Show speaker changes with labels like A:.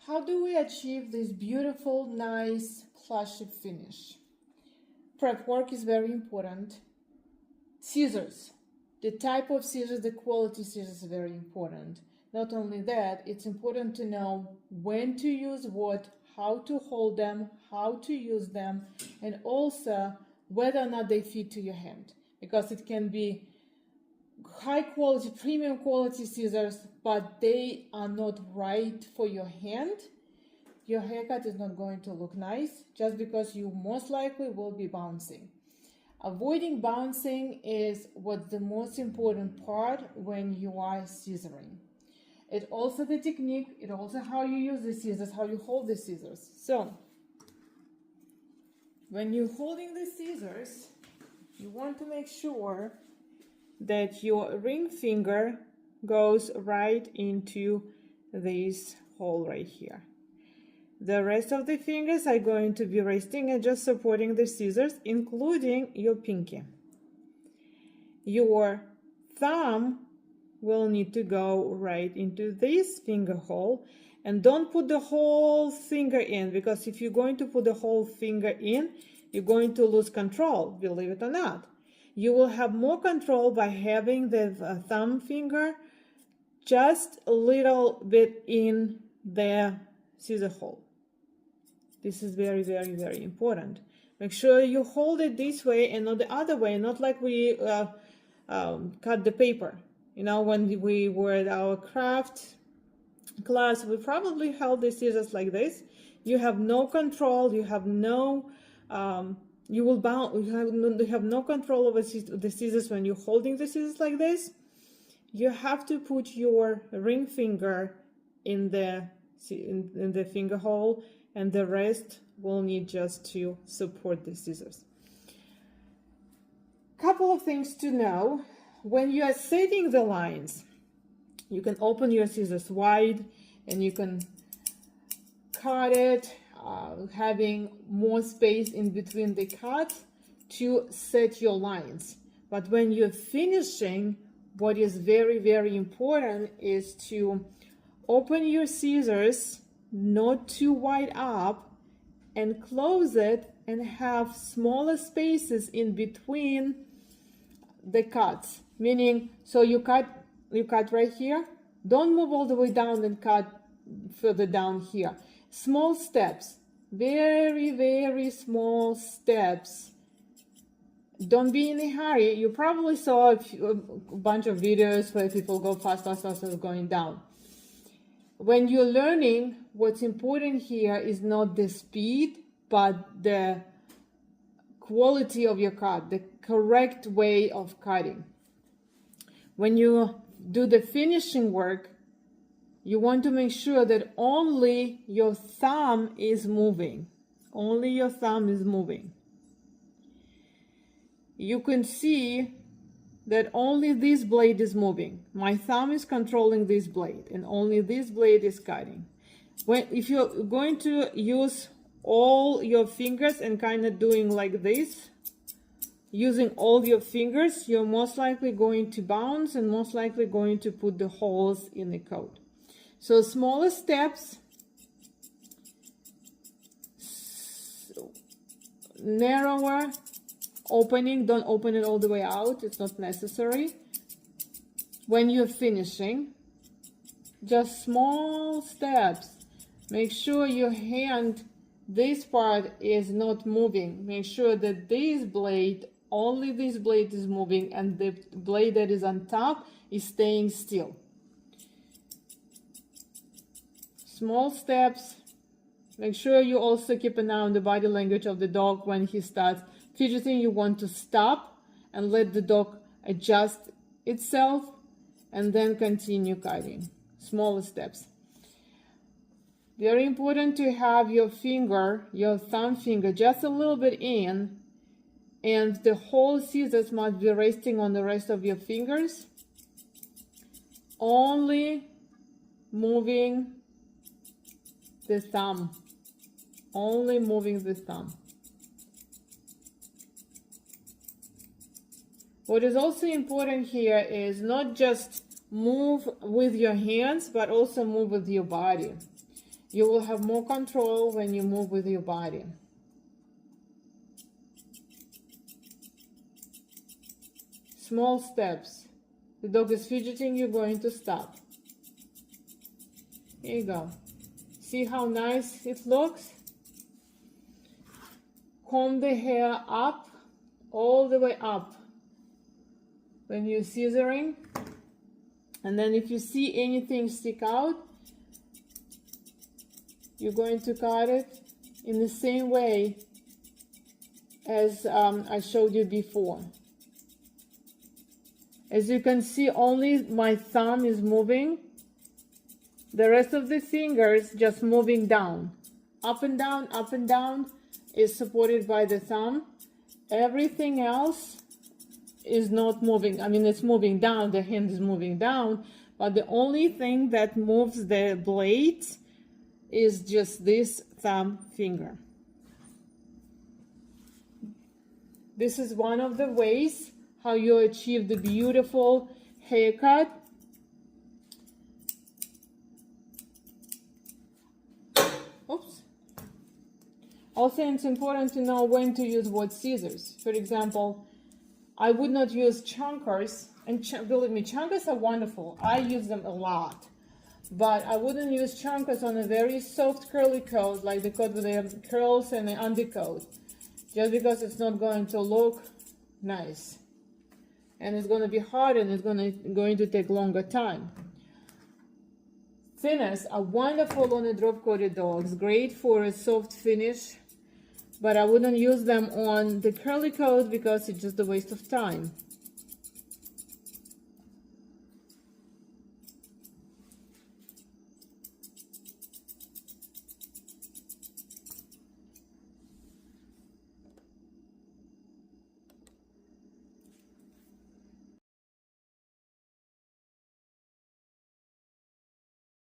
A: How do we achieve this beautiful, nice, classy finish? Prep work is very important. Scissors. The type of scissors, the quality scissors is very important. Not only that, it's important to know when to use what, how to hold them, how to use them, and also whether or not they fit to your hand. Because it can be high quality, premium quality scissors, but they are not right for your hand. Your haircut is not going to look nice just because you most likely will be bouncing. Avoiding bouncing is what's the most important part when you are scissoring. It's also the technique, it's also how you use the scissors, how you hold the scissors. So, when you're holding the scissors, you want to make sure that your ring finger goes right into this hole right here. The rest of the fingers are going to be resting and just supporting the scissors, including your pinky. Your thumb will need to go right into this finger hole, and don't put the whole finger in, because if you're going to put the whole finger in, you're going to lose control, believe it or not. You will have more control by having the thumb finger just a little bit in the scissor hole. This is very, very, very important. Make sure you hold it this way and not the other way, not like we cut the paper. You know, when we were at our craft class, we probably held the scissors like this. You have no control, you have no, you have no control over the scissors when you're holding the scissors like this. You have to put your ring finger in the finger hole, and the rest will need just to support the scissors. Couple of things to know. When you are setting the lines, you can open your scissors wide and you can cut it, having more space in between the cuts to set your lines. But when you're finishing, what is very, very important is to open your scissors not too wide up and close it and have smaller spaces in between the cuts. Meaning, so you cut right here, don't move all the way down and cut further down here. Small steps, very, very small steps. Don't be in a hurry. You probably saw a bunch of videos where people go fast, going down. When you're learning, what's important here is not the speed, but the quality of your cut, the correct way of cutting. When you do the finishing work, you want to make sure that only your thumb is moving. Only your thumb is moving. You can see that only this blade is moving. My thumb is controlling this blade, and only this blade is cutting. If you're going to use all your fingers and kind of doing like this, using all your fingers, you're most likely going to bounce and most likely going to put the holes in the coat. So smaller steps, narrower opening, don't open it all the way out, it's not necessary. When you're finishing, just small steps. Make sure your hand, this part is not moving. Make sure that this blade, only this blade is moving, and the blade that is on top is staying still. Small steps. Make sure you also keep an eye on the body language of the dog. When he starts fidgeting, you want to stop and let the dog adjust itself and then continue cutting. Smaller steps. Very important to have your finger, your thumb finger, just a little bit in, and the whole scissors must be resting on the rest of your fingers. Only moving the thumb. Only moving the thumb. What is also important here is not just move with your hands, but also move with your body. You will have more control when you move with your body. Small steps. The dog is fidgeting, you're going to stop. Here you go. See how nice it looks? Comb the hair up, all the way up when you're scissoring. And then if you see anything stick out, you're going to cut it in the same way as I showed you before. As you can see, only my thumb is moving. The rest of the fingers just moving down. Up and down is supported by the thumb. Everything else is not moving. I mean, it's moving down, the hand is moving down, but the only thing that moves the blades is just this thumb finger. This is one of the ways how you achieve the beautiful haircut. Oops. Also, it's important to know when to use what scissors. For example, I would not use chunkers, and believe me, chunkers are wonderful. I use them a lot. But I wouldn't use chunkers on a very soft curly coat, like the coat with the curls and the undercoat, just because it's not going to look nice. And it's going to be hard, and it's going to take longer time. Thinners are wonderful on the drop-coated dogs, great for a soft finish, but I wouldn't use them on the curly coat because it's just a waste of time.